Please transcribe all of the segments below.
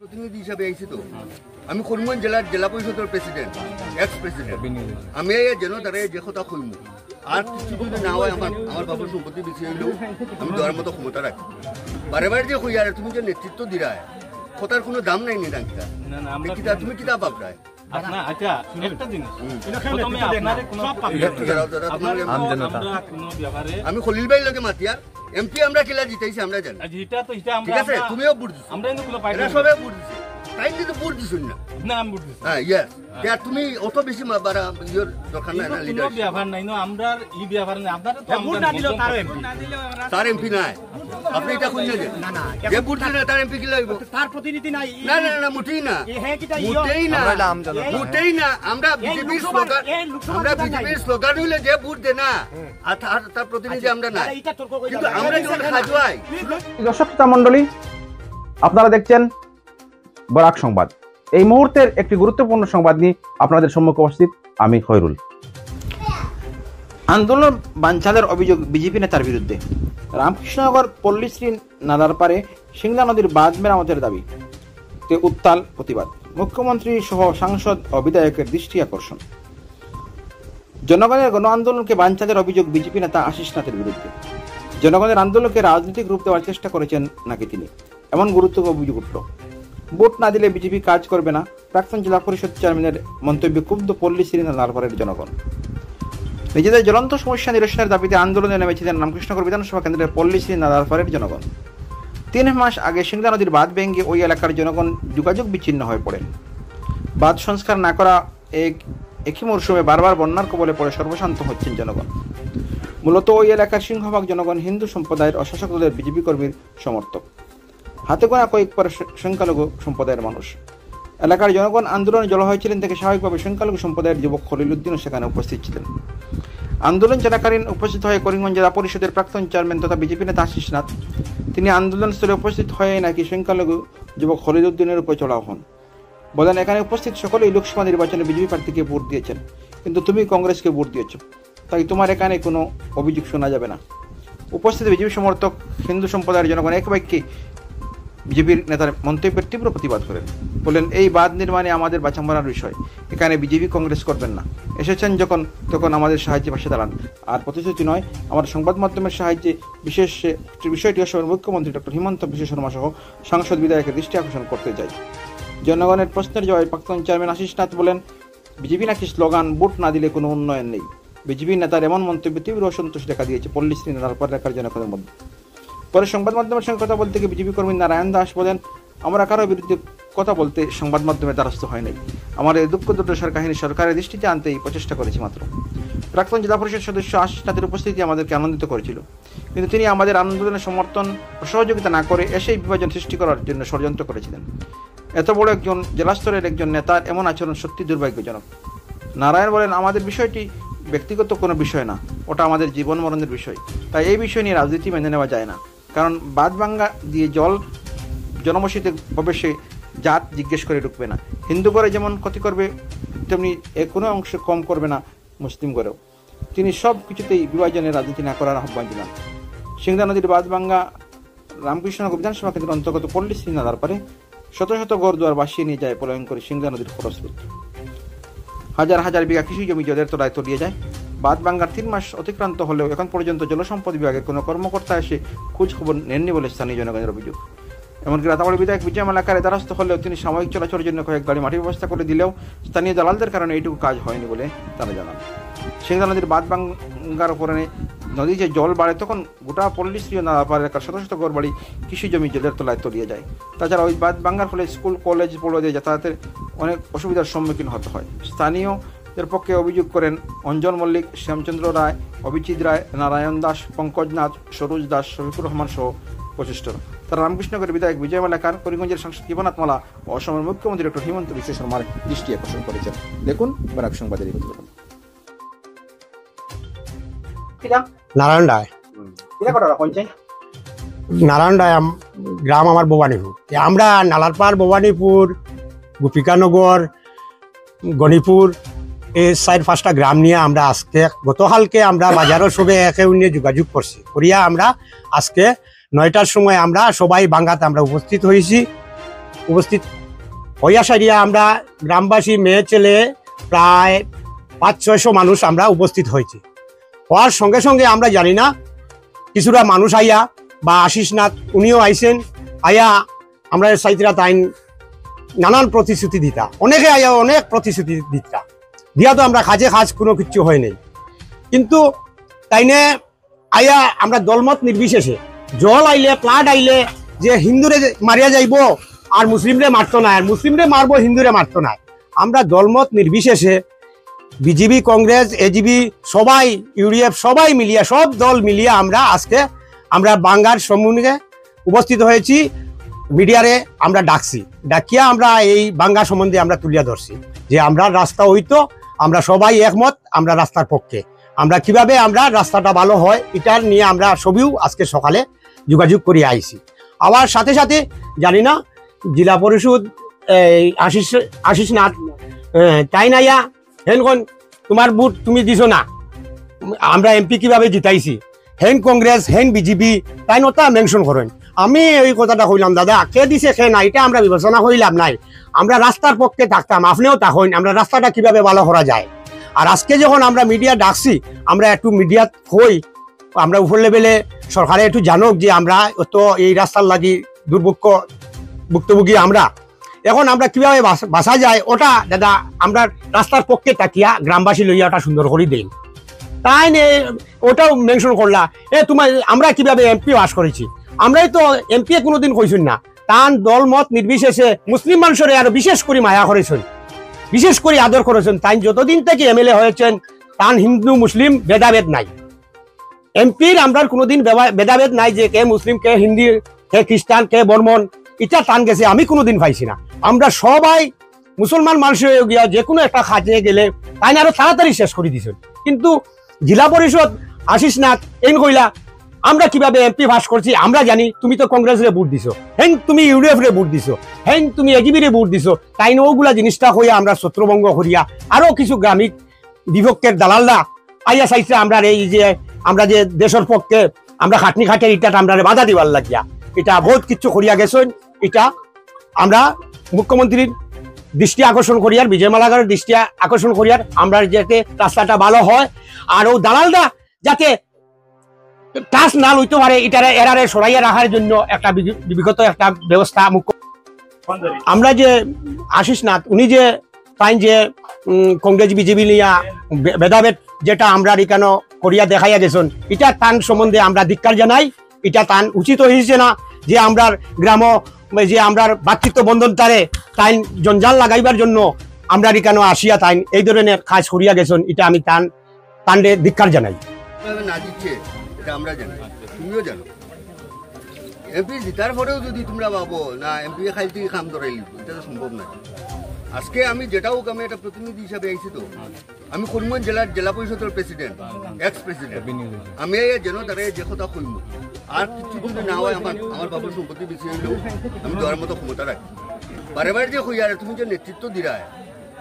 প্রতিনিধি হিসাবে আইছি তো আমি করিমগঞ্জ জেলার জেলা পরিষদের প্রেসিডেন্ট এক্স প্রেসিডেন্ট আমি যেন তারা যে কথা কইমু আর কিছু যদি না হয় আমার বাবার সম্পত্তি বেশি হইলেও আমি দেওয়ার মতো ক্ষমতা রাখি বারে বারে যে কই আর তুমি যে নেতৃত্ব দিরা কথার কোনো দাম নাই নি ডাকিতা তুমি কিতা ভাবরায় আমি খলিল ভাই লগে মাতি আর এমপি আমরা কিলা জিতাইছি আমরা জানি ঠিক আছে তুমিও বুঝ দিছো সবাই বুঝ দিছো তাই কিন্তু বুঝ দিছো না হ্যাঁ ইয়েস তুমি অত বেশি বাড়া ইয়োর দরকার নাই না লিডার ব্যবহার নাই না আমরা ই ব্যবহার নাই আপনারা তো ভোট না দিলেও তার এমপি নাই আপনি এটা কইলে না না যে ভোট দিলে তার এমপি কি লাগবে তার প্রতিনিধি নাই না না না মুটেই না মুটেই না আমরা বিজেপির স্লোগান হইলে যে ভোট দে না আর তার প্রতিনিধি আমরা নাই কিন্তু আমরা যখন খাজুয়াই দর্শক মণ্ডলী আপনারা দেখছেন বরাক সংবাদ। এই মুহূর্তের একটি গুরুত্বপূর্ণ সংবাদ নিয়ে আপনাদের সম্মুখে উপস্থিত আমি খয়রুল। আন্দোলন বানচালের অভিযোগ বিজেপি নেতার বিরুদ্ধে। রামকৃষ্ণনগর পল্লীশ্রী নালার পারে সিংলা নদীর বাঁধ মেরামতের দাবি উত্তাল প্রতিবাদ। মুখ্যমন্ত্রী সহ সাংসদ ও বিধায়কের দৃষ্টি আকর্ষণ। জনগণের গণ আন্দোলনকে বানচালের অভিযোগ বিজেপি নেতা আশিস নাথের বিরুদ্ধে। জনগণের আন্দোলনকে রাজনৈতিক রূপ দেওয়ার চেষ্টা করেছেন নাকি তিনি, এমন গুরুত্বপূর্ণ অভিযোগ উঠল। ভোট না দিলে বিজেপি কাজ করবে না, প্রাক্তন জেলা পরিষদ চেয়ারম্যানের মন্তব্যে ক্ষুব্ধ পল্লীশ্রী নালারপাড়ের জনগণ। নিজেদের জ্বলন্ত সমস্যা নিরসনের দাবিতে আন্দোলনে নেমেছিলেন রামকৃষ্ণনগর বিধানসভা কেন্দ্রের পল্লীশ্রী নালারপাড়ের জনগণ। 3 মাস আগে সিংলা নদীর বাঁধ ভেঙে ওই এলাকার জনগণ যোগাযোগ বিচ্ছিন্ন হয়ে পড়েন। বাঁধ সংস্কার না করা একই মরশুমে বারবার বন্যার কবলে পড়ে সর্বশান্ত হচ্ছেন জনগণ। মূলত ওই এলাকার সিংহভাগ জনগণ হিন্দু সম্প্রদায়ের ও শাসক দলের বিজেপি কর্মীর সমর্থক, হাতে গোনা কয়েকবার সংখ্যালঘু সম্প্রদায়ের মানুষ। এলাকার জনগণ আন্দোলনে জড়ো হয়েছিলেন থেকে স্বাভাবিকভাবে সংখ্যালঘু সম্প্রদায়ের যুবক খলিল উদ্দিনও সেখানে উপস্থিত ছিলেন। আন্দোলন চলাকালীন উপস্থিত হয়ে করিমগঞ্জ জেলা পরিষদের প্রাক্তন চেয়ারম্যান তথা বিজেপি নেতা আশিস নাথ তিনি আন্দোলনস্থলে উপস্থিত হয়ে নাকি সংখ্যালঘু যুবক খলিল উদ্দিনের উপর চড়াও হন। বলেন, এখানে উপস্থিত সকলেই লোকসভা নির্বাচনে বিজেপি প্রার্থীকে ভোট দিয়েছেন, কিন্তু তুমি কংগ্রেসকে ভোট দিয়েছ, তাই তোমার এখানে কোনো অভিযোগ শোনা যাবে না। উপস্থিত বিজেপি সমর্থক হিন্দু সম্প্রদায়ের জনগণ এক বাক্যে বিজেপির নেতার মন্তব্যের তীব্র প্রতিবাদ করেন। বলেন, এই বাঁধ নির্মাণে আমাদের বাঁচা মরার বিষয়, এখানে বিজেপি কংগ্রেস করবেন না। এসেছেন যখন তখন আমাদের সাহায্যে পাশে দাঁড়ান, আর প্রতিশ্রুতি নয়, আমার সংবাদ মাধ্যমের সাহায্যে বিশেষ বিষয়টি অসমের মুখ্যমন্ত্রী ডক্টর হিমন্ত বিশ্ব শর্মা সহ সাংসদ বিধায়কের দৃষ্টি আকর্ষণ করতে চাই। জনগণের প্রশ্নের জবাবে প্রাক্তন চেয়ারম্যান আশিস নাথ বলেন, বিজেপি নাকি স্লোগান ভোট না দিলে কোনো উন্নয়ন নেই। বিজেপি নেতার এমন মন্তব্যে তীব্র অসন্তোষ দেখা দিয়েছে পল্লীশ্রী নালারপাড় এলাকার জনগণের মধ্যে। পরে সংবাদ মাধ্যমের সঙ্গে কথা বলতে গিয়ে বিজেপি কর্মী নারায়ণ দাস বলেন, আমরা কারো বিরুদ্ধে কথা বলতে সংবাদ মাধ্যমে দ্বারস্থ হয় নাই, আমাদের দুঃখ দুর্দশার কাহিনী সরকারের দৃষ্টিতে আনতেই প্রচেষ্টা করেছি মাত্র। প্রাক্তন জেলা পরিষদ সদস্য আশিস নাথের উপস্থিতি আমাদেরকে আনন্দিত করেছিল, কিন্তু তিনি আমাদের আন্দোলনের সমর্থন ও সহযোগিতা না করে এসেই বিভাজন সৃষ্টি করার জন্য ষড়যন্ত্র করেছিলেন। এত বড় একজন জেলা স্তরের একজন নেতার এমন আচরণ সত্যি দুর্ভাগ্যজনক। নারায়ণ বলেন, আমাদের বিষয়টি ব্যক্তিগত কোনো বিষয় না, ওটা আমাদের জীবন মরণের বিষয়, তাই এই বিষয় নিয়ে রাজনীতি মেনে নেওয়া যায় না। কারণ বাঁধ ভাঙ্গা দিয়ে জল জনবসতিতে প্রবেশে জাত জিজ্ঞেস করে ঢুকবে না। হিন্দু করে যেমন ক্ষতি করবে তেমনি কোনো অংশ কম করবে না মুসলিম করেও। তিনি সব কিছুতেই বিভাজনের রাজনীতি না করার আহ্বান জানান। সিংলা নদীর বাঁধ ভাঙ্গা রামকৃষ্ণনগর বিধানসভা কেন্দ্রের অন্তর্গত পল্লীশ্রী নালার পারে শত শত ঘরদুয়ার ভাসিয়ে নিয়ে যায় পলায়ন করে সিংলা নদীর খরস্রোত। হাজার হাজার বিঘা কৃষি জমি জলের তলায় তলিয়ে যায়। বাঁধ ভাঙ্গার 3 মাস অতিক্রান্ত হলেও এখন পর্যন্ত জলসম্পদ বিভাগের কোনো কর্মকর্তা এসে খোঁজ খবর নেননি বলে স্থানীয় জনগণের অভিযোগ। এমনকি রাতাবাড়ি বিধায়ক বিজয় মালাকারের দ্বারস্থ হলেও তিনি সাময়িক চলাচলের জন্য কয়েক গাড়ি মাটির ব্যবস্থা করে দিলেও স্থানীয় দালালদের কারণে এইটুকু কাজ হয়নি বলে তারা জানান। সিংলা নদীর বাঁধ ভাঙ্গার উপরে নদী যে জল বাড়ে তখন গোটা পল্লীশ্রী নালারপাড় এলাকার শত শত ঘর বাড়ি কৃষি জমি জলের তলায় তলিয়ে যায়। তাছাড়া ওই বাঁধ ভাঙ্গার ফলে স্কুল কলেজ পড়ুয়াদের যাতায়াতের অনেক অসুবিধার সম্মুখীন হতে হয়। স্থানীয় এর পক্ষে অভিযোগ করেন অঞ্জন মল্লিক, শ্যামচন্দ্র রায়, অভিজিৎ রায়, নারায়ণ দাস, পঙ্কজ নাথ, সরোজ দাস, শফিকুর রহমান সহ প্রচেষ্টারা। তারা রামকৃষ্ণনগরের বিধায়ক বিজয় মালাকার, করিমগঞ্জের সাংসদ জীবনাথ মালা ও অসমের মুখ্যমন্ত্রী ডক্টর হিমন্ত বিশ্ব শর্মার দৃষ্টি আকর্ষণ করেছেন। দেখুন বরাক সংবাদের প্রতিবেদন। নারায়ণ রায়, নারায়ণ রায় গ্রাম আমার ভবানীপুর। আমরা নালারপাড়, ভবানীপুর, গোপিকানগর, গণিপুর এই 4-5টা গ্রাম নিয়ে আমরা আজকে গতকালকে আমরা বাজারের সঙ্গে একে অন্য যোগাযোগ করছি করিয়া আমরা আজকে 9টার সময় আমরা সবাই বাঙ্গাতে আমরা উপস্থিত হয়েছি। উপস্থিত হইয়া সারিয়া আমরা গ্রামবাসী মেয়ে ছেলে প্রায় 500-600 মানুষ আমরা উপস্থিত হয়েছি। হওয়ার সঙ্গে সঙ্গে আমরা জানি না কিছুটা মানুষ আইয়া বা আশিসনাথ উনিও আইছেন, আইয়া আমরা সাইতরা তাই নানান প্রতিশ্রুতি দিতা, অনেকে আইয়া অনেক প্রতিশ্রুতি দিতা দিয়া তো আমরা কাজে কাজ কোনো কিছু হয় নাই। কিন্তু তাইনে আইয়া আমরা দলমত নির্বিশেষে জল আইলে প্লাট আইলে যে হিন্দুরে মারিয়া যাইব আর মুসলিমরে মারতো না, আর মুসলিমরে মারবো হিন্দুরে মারতো না, আমরা দলমত নির্বিশেষে বিজেপি কংগ্রেস এজিবি সবাই ইউডিএফ সবাই মিলিয়ে সব দল মিলিয়ে আমরা আজকে আমরা বাঙ্গার সম্মুখে উপস্থিত হয়েছি। মিডিয়ারে আমরা ডাকিয়া আমরা এই বাঙ্গা সম্বন্ধে আমরা তুলিয়া ধরছি যে আমরা রাস্তা হইতো, আমরা সবাই একমত, আমরা রাস্তার পক্ষে, আমরা কিভাবে আমরা রাস্তাটা ভালো হয় এটার নিয়ে আমরা সবইও আজকে সকালে যোগাযোগ করে আইছি। আবার সাথে সাথে জানি না জেলা পরিষদ আশিস নাথ তাই নাইয়া হেন তোমার বুট তুমি দিছো না, আমরা এমপি কিভাবে জিতাইছি, হেন কংগ্রেস হেন বিজেপি তাই নতা মেনশন করেন। আমি এই কথাটা কইলাম দাদা কে দিছে কে না এটা আমরা বিবেচনা করিলাম নাই, আমরা রাস্তার পক্ষে থাকতাম, আপনিও থাকেন, আমরা রাস্তাটা কিভাবে ভালো করা যায়। আর আজকে যখন আমরা মিডিয়া ডাকছি আমরা একটু মিডিয়া হই, আমরা উপর লেভেলে সরকারে একটু জানুক যে আমরা তো এই রাস্তার লাগি ভুক্তভোগী আমরা, এখন আমরা কিভাবে বাসা যায় ওটা দাদা আমরা রাস্তার পক্ষে তাকিয়া গ্রামবাসী লইয়া ওটা সুন্দর করে দেই, তাই ওটাও মেনশন করলা তোমার আমরা কিভাবে এমপি পাস করেছি, আমরাই তো এমপি কোনোদিন কইছেন না, তান দলমত নির্বিশেষে মুসলিম মানুষের আরো বিশেষ করে মায়া করেছেন, বিশেষ করে আদর করেছেন, তাই যতদিন থেকে এমএলএ হয়েছেন তান হিন্দু মুসলিম ভেদাভেদ নাই, এমপির আমরা কোনোদিন ভেদাভেদ নাই যে কে মুসলিম কে হিন্দি কে খ্রিস্টান কে বর্মন, এটা টান গেছে আমি কোনোদিন পাইছি না। আমরা সবাই মুসলমান মানুষ হয়ে গিয়া যে কোনো একটা কাজে গেলে তাই আরো তাড়াতাড়ি শেষ করে দিছেন। কিন্তু জেলা পরিষদ আশিস নাথ এই কইলা আমরা কিভাবে এমপি পাস করছি আমরা জানি, তুমি তো কংগ্রেস রে ভোট দিছো, হেন তুমি ইউডিএফ রে ভোট দিছো, হেন তুমি এজিবি রে ভোট দিছো, তাই ওগুলা জিনিসটা হইয়া আমরা ছত্রভঙ্গ করিয়া আরো কিছু গ্রামিক বিভক্তের দালালরা আইয়া চাইছে আমরা এই যে আমরা যে দেশের পক্ষে আমরা খাটনি খাটে এটা আমরা বাধা দিবার লাগিয়া এটা বহুত কিছু করিয়া গেছেন। এটা আমরা মুখ্যমন্ত্রীর দৃষ্টি আকর্ষণ করিয়ার, বিজয় মালাকারের দৃষ্টি আকর্ষণ করিয়ার আমরা যাতে রাস্তাটা ভালো হয় আর ও দালালরা যাতে টাচ না লইতে পারে এটারে এরারে সরাইয়া রাখার জন্য একটা বিগত একটা ব্যবস্থা মুখ্য আমরা যে আশিস নাথ উনি যে তাই যে কংগ্রেস বিজেপি নিয়া ভেদাভেদ যেটা আমরা কেন করিয়া দেখাইয়া গেছেন এটা তান সম্বন্ধে আমরা ধিক্কার জানাই, এটা তান উচিত হয়েছে না যে আমরা গ্রাম যে আমরা ভাতৃত্ব বন্ধন তারে তাই জঞ্জাল লাগাইবার জন্য আমরা কেন আসিয়া তাই এই ধরনের কাজ করিয়া গেছেন, এটা আমি তান্ডে ধিক্কার জানাই। না দিচ্ছে এটা আমরা জানি, তুমিও জানো, এমপি জিতার পরেও যদি তোমরা ভাবো না এমপি খাইল থেকে কাম ধরাইলি এটা তো সম্ভব না। আজকে আমি যেটাও আমি একটা প্রতিনিধি হিসাবে আইছি, তো আমি করিমগঞ্জ জেলার জেলা পরিষদের প্রেসিডেন্ট এক্স প্রেসিডেন্ট, আমি যেন তারা যে কথা কইব আর কিছু যদি না হয় আমার বাবুর সম্পত্তি বেশি হইলেও আমি দেওয়ার মতো ক্ষমতা রাখি। বারে বারে যে কই আর তুমি যে নেতৃত্ব দিরা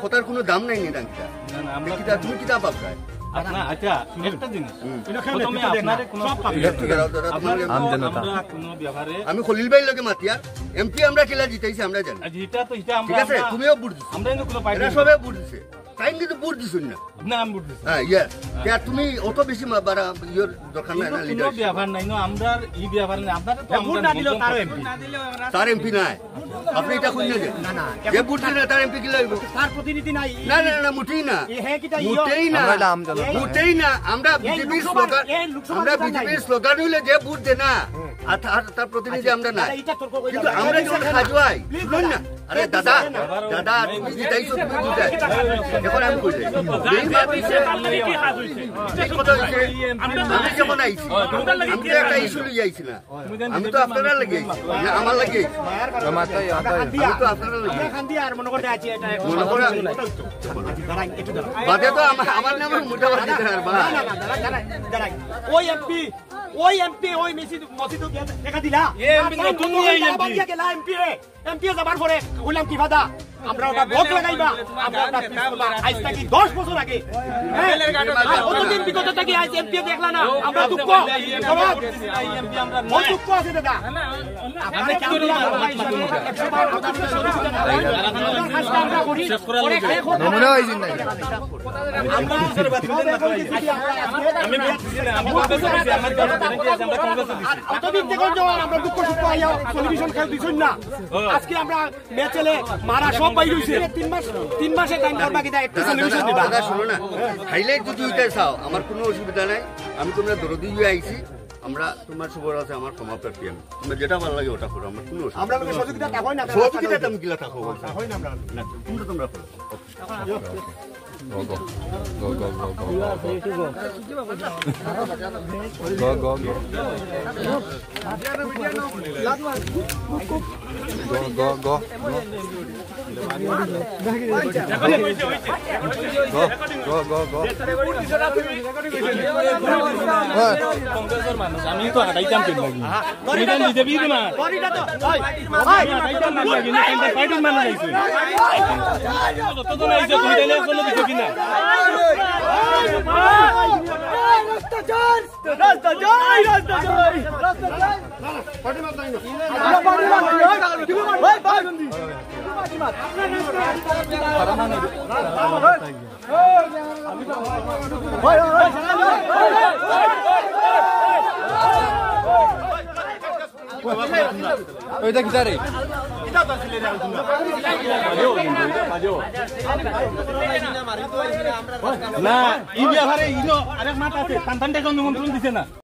কথার কোনো দাম নাই নি ডাঙ্কিটা, তুমি কিতা ভাবছায় আমি খলিল ভাইয়ের লগে মাতিয়া এমপি আমরা খেলা জিতাইছি আমরা জানি, ঠিক আছে তুমিও বুট দিছো, সবাই বুট দিছে, তাই কিন্তু বুট দিছুন না, হ্যাঁ ইয়েস তুমি অত বেশি ইয়ের দরকার নাই না, তার এমপি নাই আপনি এটা খুঁজে যে বুট দিলে তার এমপি কি লাগবে, তার প্রতিনিধি নাই, না না না মোটেই না, মোটেই না, আমরা বিজেপির স্লোগান হইলে যে বুট দে না আর তার প্রতিনিধি আমরা না, কিন্তু আমরা যখন খাজুয়াই শুনুন না, আরে দাদা দাদা তুমি জিতাইছো তুমি বুঝাই এখন আমি কই আমি যখন আইছি আমি তো একটা ইস্যু লিয়ে আইছি না, আমি তো আপনারা লাগে আমার লাগে আমি তো আপনারা লাগে বাদে তো আমার নামে মোটামুটি ওই এমপি ওই মসজিদ দেখা দিলা এমপি যাবার পরে হইলাম কি ফাদা আমরা ওটা ভোট লাগাইবা আমরা ওটা আজ থেকে 10 বছর আগে কতদিন বিগত থেকে আজ এমপি দেখলা না আমরা দুঃখ আমরা দুঃখ আছে দাদা আপনি কি করেন নমুনা হইছে না কতদিন থেকে আমরা দুঃখ সুখ পাইয়া টেলিভিশন খেল দিছুন না আজকে আমরা ম্যাচেলে মারা সব পাই রইছে 3 মাসে টাইম করবা কিটা একটু টেলিভিশন দিবা দাদা শুনো না হাইলাইট যদি ওইটা চাও আমার কোনো অসুবিধা নাই আমি তোমরা দরদি হয়ে আইছি আমরা তোমার সুবর আছে আমার সমাপ্তি আমি তোমরা যেটা ভালো লাগে ওটা করো আমার কোনো অসুবিধা আমরা লোকে সহযোগিতা থাকই না সহযোগিতা তুমি কিলা থাকো হয় না আমরা না তোমরা করো Go, go. Go, go, go, go. Go, go, go. Go, go, go. Go, go, go. আমি তো হাঁটাইতাম কেন লাগি তুমি তো বিজেপি না বড়িটা তো হাঁটাইতাম না লাগি না কেন ফাইটিং মানুষ আইছে যত জন আইছে তুমি তাইলে কোনো বিজেপি না রাস্তা জয় রাস্তা জয় রাস্তা জয় রাস্তা জয় পার্টি মাত নাই না আমরা পার্টি মাত তুমি ভাই বাগন্দি পার্টি মাত ওইটা কি তারে না ইন্ডিয়া ভারে ইনো আরেক মাঠ আছে তান তান দেখুন নিমন্ত্রণ দিছে না